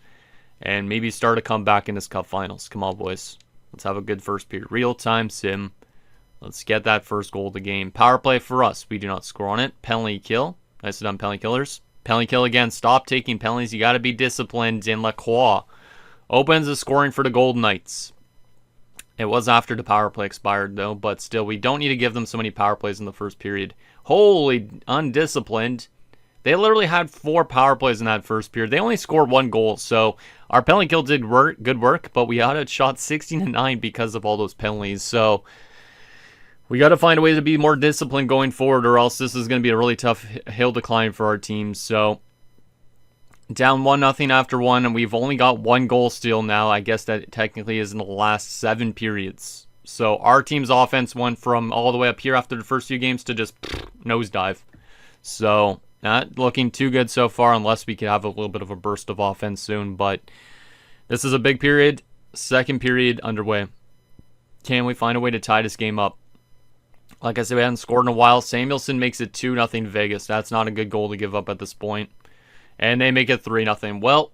and maybe start a comeback in this Cup Finals. Come on, boys. Let's have a good first period. Real-time sim. Let's get that first goal of the game. Power play for us. We do not score on it. Penalty kill. Nicely done, penalty killers. Penalty kill again. Stop taking penalties. You got to be disciplined. And Lacroix opens the scoring for the Golden Knights. It was after the power play expired, though, but still, we don't need to give them so many power plays in the first period. Holy undisciplined. They literally had 4 power plays in that first period. They only scored 1 goal, so our penalty kill did good work, but we had it shot 16-9 because of all those penalties. So we got to find a way to be more disciplined going forward, or else this is going to be a really tough hill to climb for our team. So down 1-0 after 1, and we've only got 1 goal still now. I guess that technically is in the last 7 periods. So our team's offense went from all the way up here after the first few games to just nosedive. So not looking too good so far, unless we could have a little bit of a burst of offense soon. But this is a big period. Second period underway. Can we find a way to tie this game up? Like I said, we haven't scored in a while. Samuelson makes it 2-0 Vegas. That's not a good goal to give up at this point. And they make it 3-0. Well,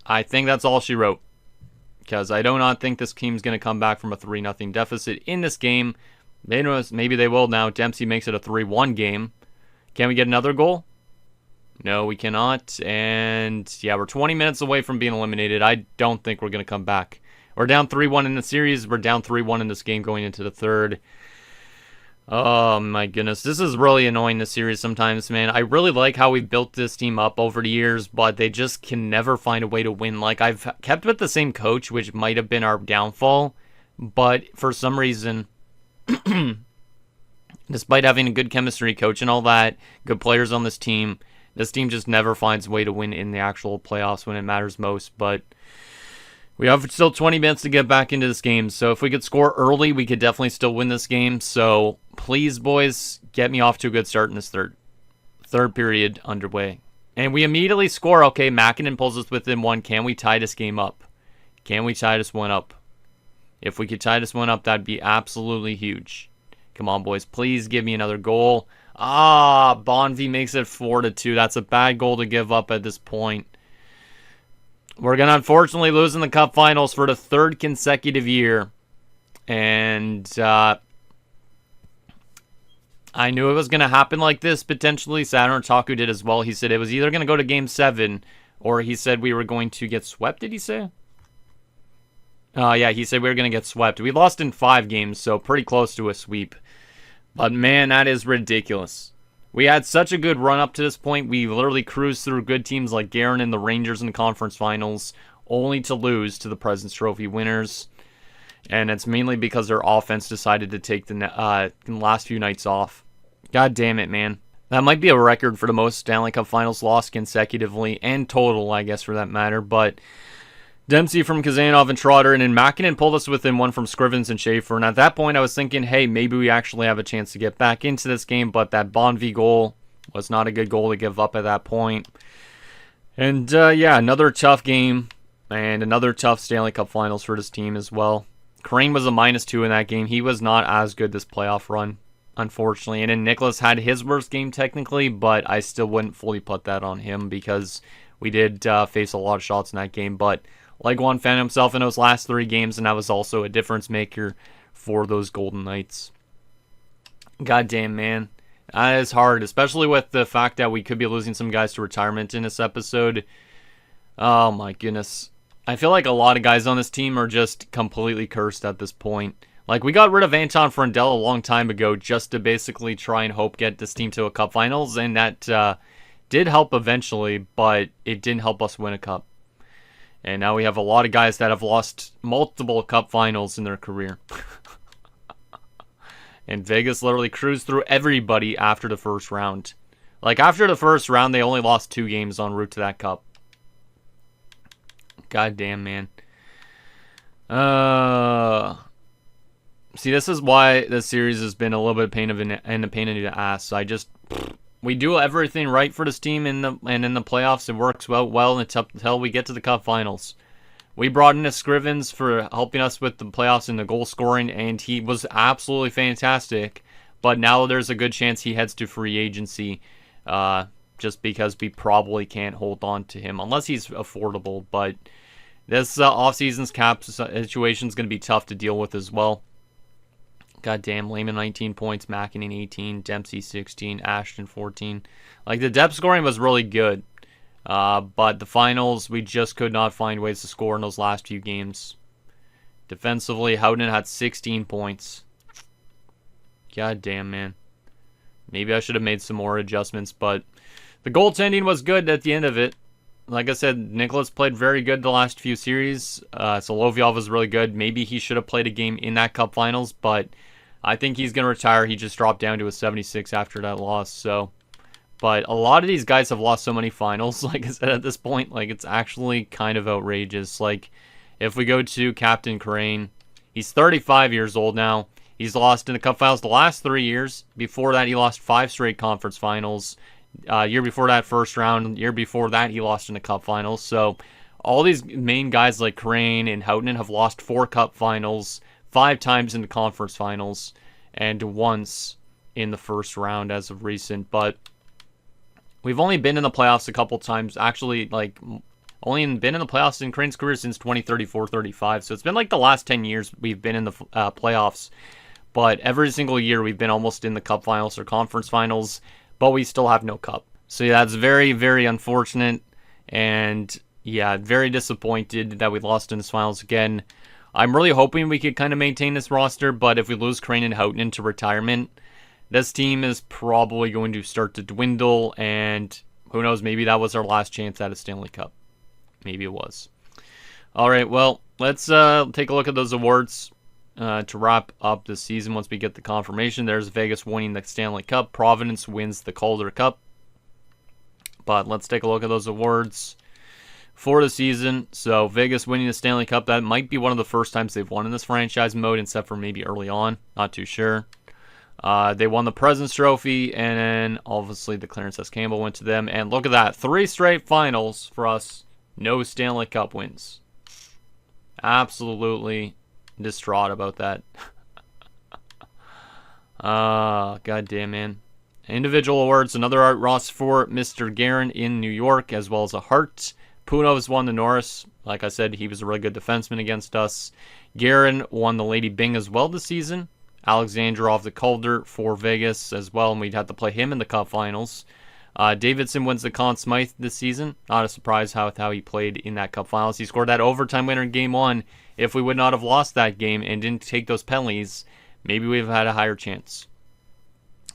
I think that's all she wrote, because I do not think this team's going to come back from a 3-0 deficit in this game. Maybe they will now. Dempsey makes it a 3-1 game. Can we get another goal? No, we cannot. And yeah, we're 20 minutes away from being eliminated. I don't think we're going to come back. We're down 3-1 in the series. We're down 3-1 in this game going into the third. Oh my goodness, this is really annoying, this series sometimes, man. I really like how we built this team up over the years, but they just can never find a way to win. Like, I've kept with the same coach, which might have been our downfall, but for some reason, despite having a good chemistry coach and all that, good players on this team just never finds a way to win in the actual playoffs when it matters most. But we have still 20 minutes to get back into this game, so if we could score early, we could definitely still win this game. So please, boys, get me off to a good start in this third period underway. And we immediately score. Okay, Mäkinen pulls us within 1. Can we tie this game up? Can we tie this one up? If we could tie this one up, that'd be absolutely huge. Come on, boys. Please give me another goal. Bonvi makes it 4-2. That's a bad goal to give up at this point. We're going to unfortunately lose in the Cup Finals for the 3rd consecutive year. And I knew it was going to happen like this, potentially. Saturn Taku did as well. He said it was either going to go to Game 7, or he said we were going to get swept, did he say? Yeah, he said we were going to get swept. We lost in 5 games, so pretty close to a sweep. But man, that is ridiculous. We had such a good run up to this point. We literally cruised through good teams like Guerin and the Rangers in the conference finals, only to lose to the President's Trophy winners. And it's mainly because their offense decided to take the last few nights off. God damn it, man. That might be a record for the most Stanley Cup Finals lost consecutively, and total, I guess, for that matter. But Dempsey from Kazanov and Trotter, and then Mäkinen pulled us within 1 from Scrivens and Schaefer. And at that point, I was thinking, hey, maybe we actually have a chance to get back into this game. But that Bonvi goal was not a good goal to give up at that point. And yeah, another tough game and another tough Stanley Cup Finals for this team as well. Crane was a -2 in that game. He was not as good this playoff run, unfortunately. And then Nicholas had his worst game technically, but I still wouldn't fully put that on him because we did face a lot of shots in that game. But Leguan found himself in those last 3 games, and that was also a difference maker for those Golden Knights. God damn, man. That is hard, especially with the fact that we could be losing some guys to retirement in this episode. Oh my goodness. I feel like a lot of guys on this team are just completely cursed at this point. Like, we got rid of Anton Frendel a long time ago just to basically try and hope get this team to a Cup Finals, and that did help eventually, but it didn't help us win a Cup. And now we have a lot of guys that have lost multiple Cup Finals in their career. And Vegas literally cruised through everybody after the first round. Like, after the first round, they only lost 2 games en route to that cup. God damn, man. See, this is why this series has been a little bit of pain in the ass. So we do everything right for this team in the playoffs. It works well until we get to the Cup Finals. We brought in Scrivens for helping us with the playoffs and the goal scoring, and he was absolutely fantastic. But now there's a good chance he heads to free agency, just because we probably can't hold on to him unless he's affordable. But this offseason's cap situation is going to be tough to deal with as well. Goddamn, Lehman 19 points, Mackinnon 18, Dempsey 16, Ashton 14. Like, the depth scoring was really good. But the finals, we just could not find ways to score in those last few games. Defensively, Howden had 16 points. God damn, man. Maybe I should have made some more adjustments, but the goaltending was good at the end of it. Like I said, Nicholas played very good the last few series. Solovyov was really good. Maybe he should have played a game in that Cup Finals, but I think he's going to retire. He just dropped down to a 76 after that loss, so... But a lot of these guys have lost so many finals, like I said, at this point. Like, it's actually kind of outrageous. Like, if we go to Captain Crane, he's 35 years old now. He's lost in the Cup Finals the last 3 years. Before that, he lost 5 straight conference finals. Year before that, first round. Year before that, he lost in the Cup Finals. So, all these main guys like Crane and Houghton have lost 4 Cup Finals, 5 times in the conference finals, and once in the first round as of recent. But we've only been in the playoffs a couple times. Actually, like, only been in the playoffs in Crane's career since 2034-35. So it's been like the last 10 years we've been in the playoffs. But every single year we've been almost in the Cup Finals or Conference Finals, but we still have no Cup. So yeah, that's very, very unfortunate. And yeah, very disappointed that we lost in this Finals again. I'm really hoping we could kind of maintain this roster, but if we lose Crane and Houghton into retirement, this team is probably going to start to dwindle, and who knows, maybe that was our last chance at a Stanley Cup. Maybe it was. All right, well, let's take a look at those awards to wrap up the season once we get the confirmation. There's Vegas winning the Stanley Cup. Providence wins the Calder Cup. But let's take a look at those awards for the season. So Vegas winning the Stanley Cup, that might be one of the first times they've won in this franchise mode, except for maybe early on. Not too sure. They won the President's Trophy, and then obviously the Clarence S. Campbell went to them. And look at that, 3 straight finals for us. No Stanley Cup wins. Absolutely distraught about that. Goddamn, man. Individual awards, another Art Ross for Mr. Guerin in New York, as well as a Hart. Punov's won the Norris. Like I said, he was a really good defenseman against us. Guerin won the Lady Byng as well this season. Alexandrov the Calder for Vegas as well, and we'd have to play him in the Cup Finals. Davidson wins the Conn Smythe this season. Not a surprise how he played in that Cup Finals. He scored that overtime winner in Game 1. If we would not have lost that game and didn't take those penalties, maybe we'd have had a higher chance.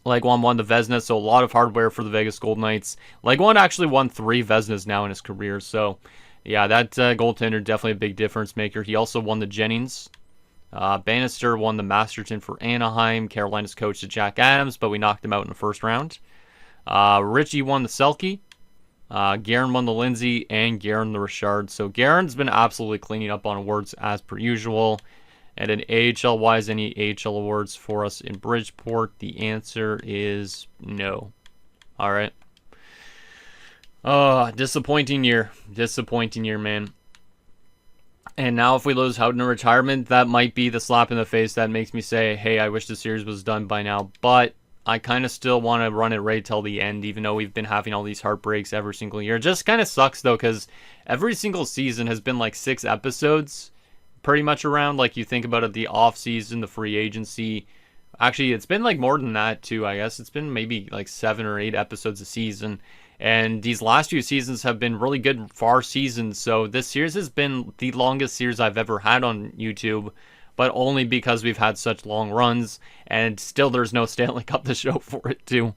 Legwand won the Vezina, so a lot of hardware for the Vegas Golden Knights. Legwand actually won 3 Vezinas now in his career, so yeah, that goaltender definitely a big difference maker. He also won the Jennings. Bannister won the Masterton for Anaheim. Carolina's coach to Jack Adams, but we knocked him out in the first round. Richie won the Selke. Guerin won the Lindsay, and Guerin the Richard. So Guerin's been absolutely cleaning up on awards as per usual. And in AHL-wise, any AHL awards for us in Bridgeport? The answer is no. All right. Disappointing year. Disappointing year, man. And now if we lose Houghton in retirement, that might be the slap in the face that makes me say, hey, I wish the series was done by now. But I kind of still want to run it right till the end, even though we've been having all these heartbreaks every single year. It just kind of sucks, though, because every single season has been like 6 episodes pretty much around. Like, you think about it, the off-season, the free agency. Actually, it's been like more than that, too, I guess. It's been maybe like 7 or 8 episodes a season. And these last few seasons have been really good far seasons. So this series has been the longest series I've ever had on YouTube, but only because we've had such long runs, and still there's no Stanley Cup to show for it too.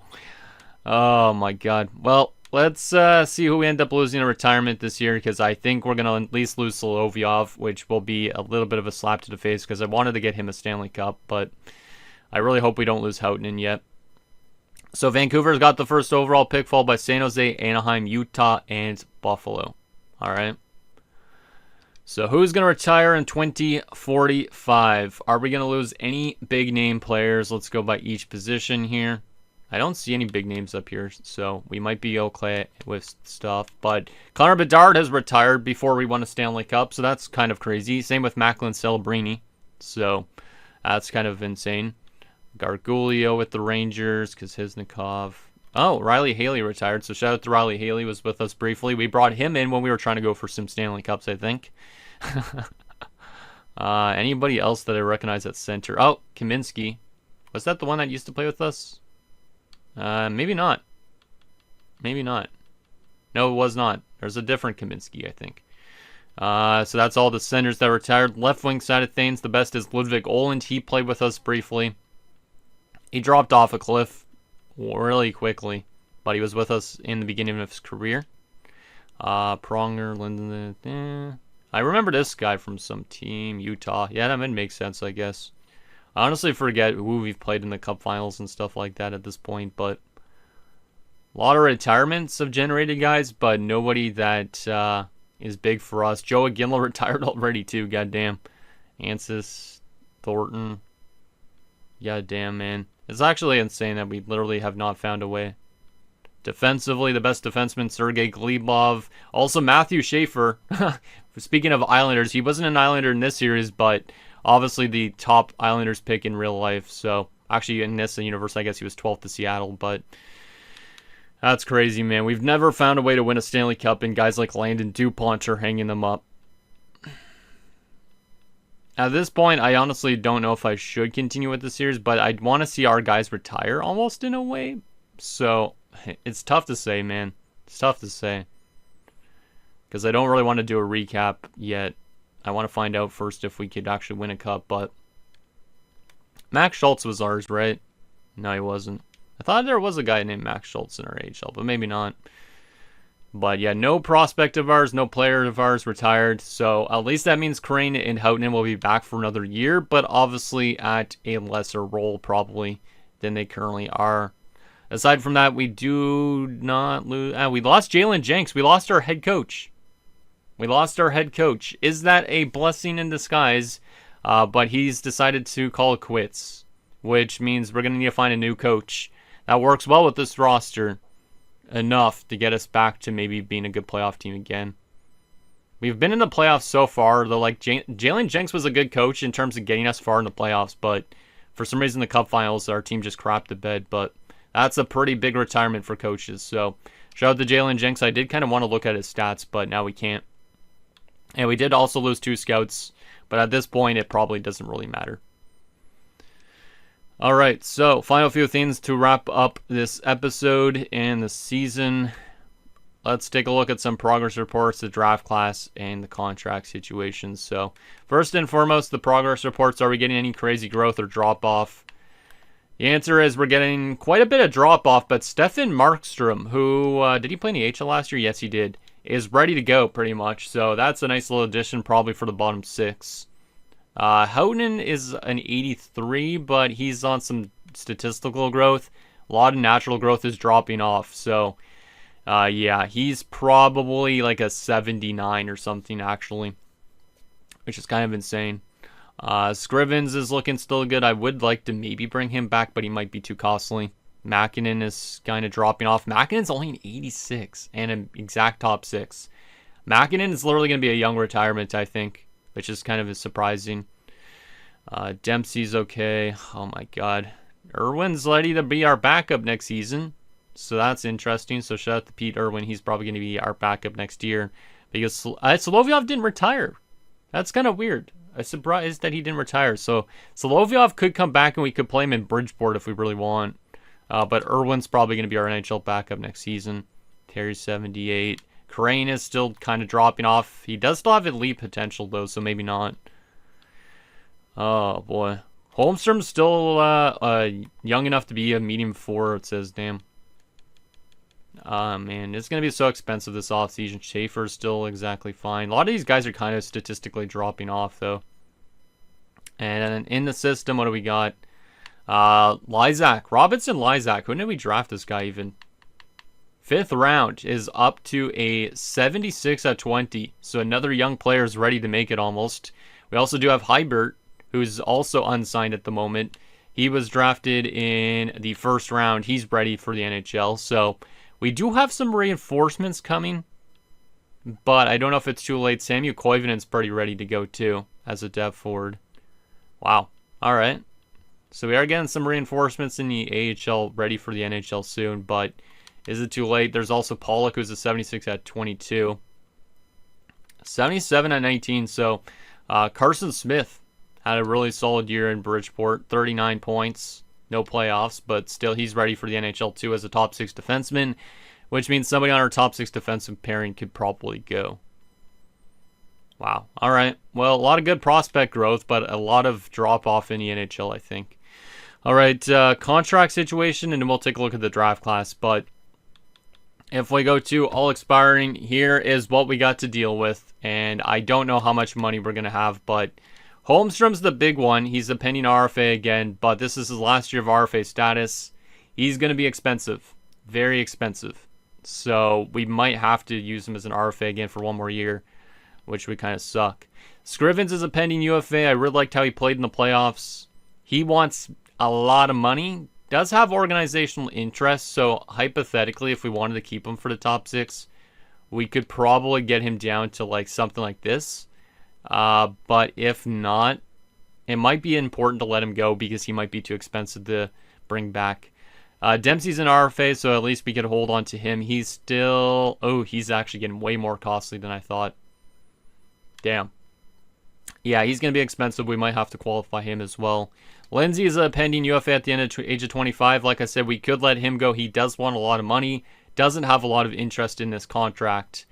Oh my god. Well, let's see who we end up losing in retirement this year, because I think we're going to at least lose Solovyov, which will be a little bit of a slap to the face, because I wanted to get him a Stanley Cup, but I really hope we don't lose Houghton yet. So Vancouver's got the first overall pick, followed by San Jose, Anaheim, Utah, and Buffalo. All right. So who's going to retire in 2045? Are we going to lose any big name players? Let's go by each position here. I don't see any big names up here, so we might be okay with stuff. But Connor Bedard has retired before we won a Stanley Cup, so that's kind of crazy. Same with Macklin Celebrini, so that's kind of insane. Gargulio with the Rangers, Kuznikov. Oh, Riley Haley retired, so shout out to Riley Haley, was with us briefly. We brought him in when we were trying to go for some Stanley Cups, I think. Anybody else that I recognize at center? Oh, Kaminsky. Was that the one that used to play with us? Maybe not. Maybe not. No, it was not. There's a different Kaminsky, I think. So that's all the centers that retired. Left wing side of things, the best is Ludwig Oland. He played with us briefly. He dropped off a cliff really quickly, but he was with us in the beginning of his career. Pronger, Linden. I remember this guy from some team, Utah. Yeah, that would make sense, I guess. I honestly forget who we've played in the Cup Finals and stuff like that at this point, but a lot of retirements have generated guys, but nobody that is big for us. Joe Ginla retired already too, goddamn. Ansis, Thornton. Goddamn, man. It's actually insane that we literally have not found a way. Defensively, the best defenseman, Sergei Glebov. Also, Matthew Schaefer. Speaking of Islanders, he wasn't an Islander in this series, but obviously the top Islanders pick in real life. So, actually, in this universe, I guess he was 12th to Seattle, but that's crazy, man. We've never found a way to win a Stanley Cup, and guys like Landon DuPont are hanging them up. At this point, I honestly don't know if I should continue with the series, but I'd want to see our guys retire almost in a way. So, it's tough to say, man. It's tough to say. Because I don't really want to do a recap yet. I want to find out first if we could actually win a cup, but Max Schultz was ours, right? No, he wasn't. I thought there was a guy named Max Schultz in our AHL, but maybe not. But yeah, no prospect of ours, no player of ours retired. So at least that means Crane and Houghton will be back for another year, but obviously at a lesser role probably than they currently are. Aside from that, we do not lose. We lost Jalen Jenks. We lost our head coach. Is that a blessing in disguise? But he's decided to call it quits, which means we're going to need to find a new coach. That works well with this roster enough to get us back to maybe being a good playoff team again. We've been in the playoffs so far, though. Like Jalen Jenks was a good coach in terms of getting us far in the playoffs, but for some reason the Cup Finals, our team just crapped the bed. But that's a pretty big retirement for coaches. So shout out to Jalen Jenks. I did kind of want to look at his stats, but now we can't. And we did also lose 2 scouts, but at this point it probably doesn't really matter. Alright, so final few things to wrap up this episode and the season. Let's take a look at some progress reports, the draft class, and the contract situations. So, first and foremost, the progress reports. Are we getting any crazy growth or drop-off? The answer is we're getting quite a bit of drop-off, but Stefan Markstrom, who, did he play in the AHL last year? Yes, he did. Is ready to go, pretty much. So, that's a nice little addition, probably for the bottom 6. Houghton is an 83, but he's on some statistical growth. A lot of natural growth is dropping off. So, yeah, he's probably like a 79 or something, actually, which is kind of insane. Scrivens is looking still good. I would like to maybe bring him back, but he might be too costly. Makinen is kind of dropping off. Makinen's only an 86 and an exact top 6. Makinen is literally going to be a young retirement, I think, which is kind of surprising. Dempsey's okay. Oh my god. Irwin's ready to be our backup next season. So that's interesting. So shout out to Pete Irwin. He's probably going to be our backup next year. Because Solovyov didn't retire. That's kind of weird. I'm surprised that he didn't retire. So Solovyov could come back and we could play him in Bridgeport if we really want. But Irwin's probably going to be our NHL backup next season. Terry's 78. Crane is still kind of dropping off. He does still have elite potential, though, so maybe not. Oh, boy. Holmstrom's still young enough to be a medium 4, it says, damn. Man, it's going to be so expensive this offseason. Schaefer's still exactly fine. A lot of these guys are kind of statistically dropping off, though. And in the system, what do we got? Lysak. Robinson Lysak. When did we draft this guy even? 5th round is up to a 76 at 20. So another young player is ready to make it almost. We also do have Hybert, who's also unsigned at the moment. He was drafted in the 1st round. He's ready for the NHL. So we do have some reinforcements coming, but I don't know if it's too late. Samu Koivunen's pretty ready to go too as a depth forward. Wow. All right. So we are getting some reinforcements in the AHL ready for the NHL soon, but is it too late? There's also Pollock, who's a 76 at 22. 77 at 19. So Carson Smith had a really solid year in Bridgeport. 39 points. No playoffs, but still he's ready for the NHL too as a top 6 defenseman, which means somebody on our top 6 defensive pairing could probably go. Wow. All right. Well, a lot of good prospect growth, but a lot of drop-off in the NHL, I think. All right. Contract situation, and then we'll take a look at the draft class, but if we go to all expiring, here is what we got to deal with. And I don't know how much money we're going to have, but Holmstrom's the big one. He's a pending RFA again, but this is his last year of RFA status. He's going to be expensive. Very expensive. So we might have to use him as an RFA again for one more year, which would kind of suck. Scrivens is a pending UFA. I really liked how he played in the playoffs. He wants a lot of money. Does have organizational interest, so hypothetically, if we wanted to keep him for the top 6, we could probably get him down to like something like this. But if not, it might be important to let him go because he might be too expensive to bring back. Dempsey's an RFA, so at least we could hold on to him. He's still... Oh, he's actually getting way more costly than I thought. Damn. Yeah, he's going to be expensive. We might have to qualify him as well. Lindsay is a pending UFA at the end of age of 25. Like I said, we could let him go. He does want a lot of money. Doesn't have a lot of interest in this contract.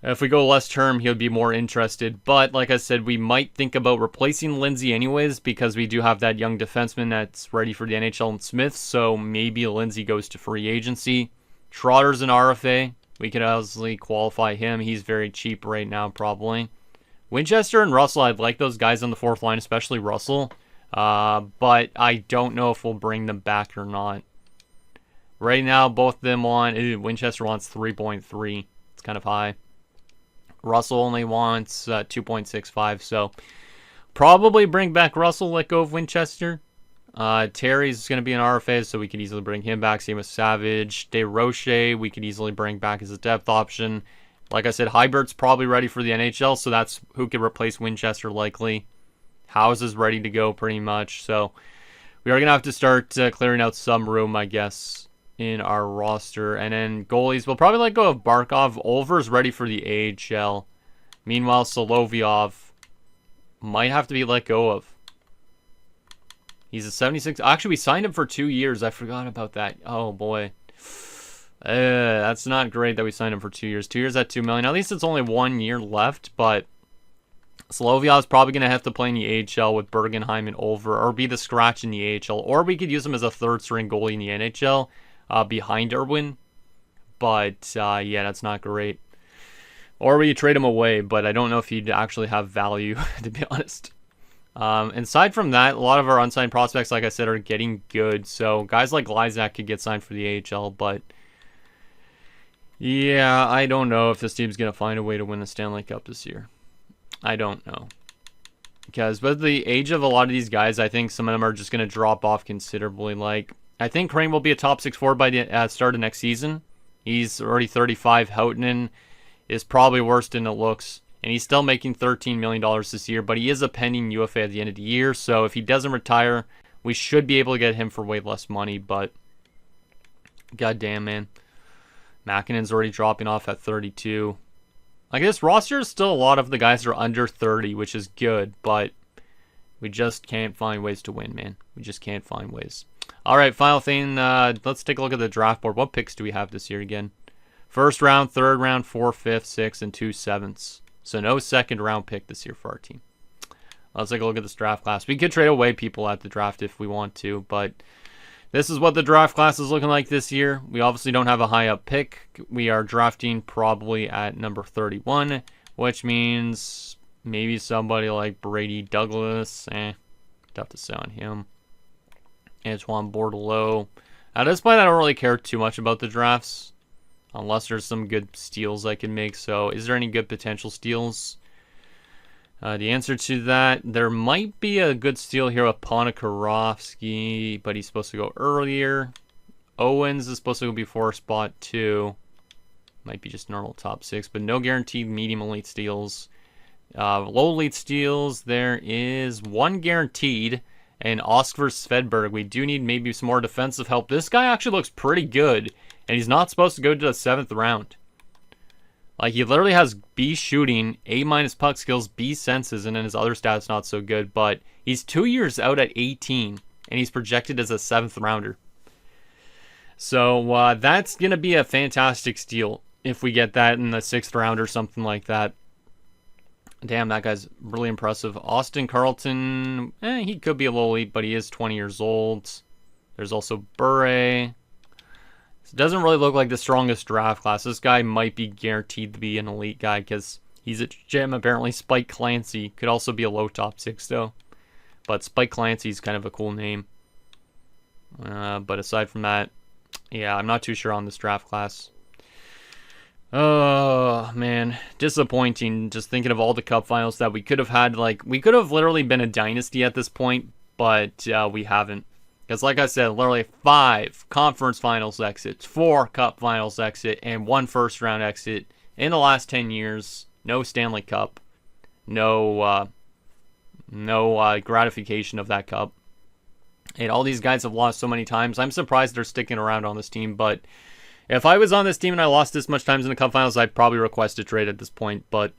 If we go less term, he'll be more interested. But like I said, we might think about replacing Lindsay anyways because we do have that young defenseman that's ready for the NHL and Smith. So maybe Lindsay goes to free agency. Trotter's an RFA. We could obviously qualify him. He's very cheap right now, probably. Winchester and Russell, I'd like those guys on the 4th line, especially Russell. But I don't know if we'll bring them back or not. Right now, both of them want... Winchester wants 3.3. It's kind of high. Russell only wants 2.65, so probably bring back Russell, let go of Winchester. Terry's going to be an RFA, so we could easily bring him back. Same with Savage. DeRoche, we could easily bring back as a depth option. Like I said, Hybert's probably ready for the NHL, so that's who could replace Winchester likely. House is ready to go pretty much, so we are going to have to start clearing out some room, I guess, in our roster. And then goalies, we'll probably let go of Barkov. Olver's ready for the AHL. Meanwhile, Solovyov might have to be let go of. He's a 76. Actually, we signed him for 2 years. I forgot about that. Oh, boy. That's not great that we signed him for 2 years. 2 years at $2 million. At least it's only 1 year left, but Solovyov's probably going to have to play in the AHL with Bergenheim and Olver, or be the scratch in the AHL, or we could use him as a 3rd-string goalie in the NHL behind Irwin. But, yeah, that's not great. Or we trade him away, but I don't know if he'd actually have value, to be honest. Aside from that, a lot of our unsigned prospects, like I said, are getting good. So guys like Lysak could get signed for the AHL, but yeah, I don't know if this team's going to find a way to win the Stanley Cup this year. I don't know. Because with the age of a lot of these guys, I think some of them are just going to drop off considerably. Like, I think Crane will be a top 6 forward by the start of next season. He's already 35. Houghton is probably worse than it looks. And he's still making $13 million this year, but he is a pending UFA at the end of the year. So if he doesn't retire, we should be able to get him for way less money. But goddamn, man. Makinen's already dropping off at 32. I guess roster is still a lot of the guys are under 30, which is good, but we just can't find ways to win, man. We just can't find ways. All right, final thing. Let's take a look at the draft board. What picks do we have this year again? 1st round, 3rd round, 4th, 5th, 6th, and 2 7ths. So no 2nd round pick this year for our team. Let's take a look at this draft class. We could trade away people at the draft if we want to, but this is what the draft class is looking like this year. We obviously don't have a high up pick. We are drafting probably at number 31, which means maybe somebody like Brady Douglas. Tough to say on him. Antoine Bordelot. At this point, I don't really care too much about the drafts, unless there's some good steals I can make. So, is there any good potential steals? The answer to that, there might be a good steal here with Ponikarovsky, but he's supposed to go earlier. Owens is supposed to go before spot 2. Might be just normal top 6, but no guaranteed medium elite steals. Low elite steals, there is one guaranteed, and Oscar Svedberg. We do need maybe some more defensive help. This guy actually looks pretty good, and he's not supposed to go to the 7th round. Like, he literally has B shooting, A- puck skills, B senses, and then his other stats not so good, but he's 2 years out at 18, and he's projected as a 7th rounder. So that's going to be a fantastic steal if we get that in the 6th round or something like that. Damn, that guy's really impressive. Austin Carlton, he could be a low elite, but he is 20 years old. There's also Bure. It doesn't really look like the strongest draft class. This guy might be guaranteed to be an elite guy because he's a gem. Apparently, Spike Clancy could also be a low top 6, though. But Spike Clancy's kind of a cool name. But aside from that, yeah, I'm not too sure on this draft class. Oh, man. Disappointing. Just thinking of all the cup finals that we could have had. Like, we could have literally been a dynasty at this point, but we haven't. Because like I said, literally 5 conference finals exits, 4 cup finals exit, and 1 first round exit in the last 10 years. No Stanley Cup. No gratification of that cup. And all these guys have lost so many times. I'm surprised they're sticking around on this team. But if I was on this team and I lost this much times in the cup finals, I'd probably request a trade at this point. But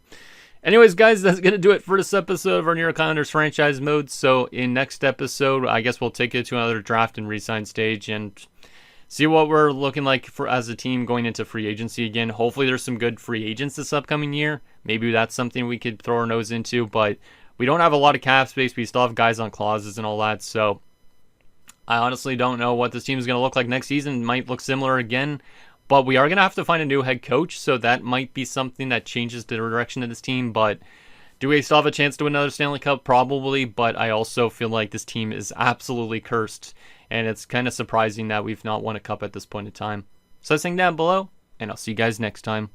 anyways, guys, that's going to do it for this episode of our New York Islanders franchise mode. So in next episode, I guess we'll take it to another draft and re-sign stage and see what we're looking like for as a team going into free agency again. Hopefully there's some good free agents this upcoming year. Maybe that's something we could throw our nose into, but we don't have a lot of cap space. We still have guys on clauses and all that. So I honestly don't know what this team is going to look like next season. It might look similar again. But we are going to have to find a new head coach, so that might be something that changes the direction of this team. But do we still have a chance to win another Stanley Cup? Probably, but I also feel like this team is absolutely cursed, and it's kind of surprising that we've not won a cup at this point in time. So, saying down below, and I'll see you guys next time.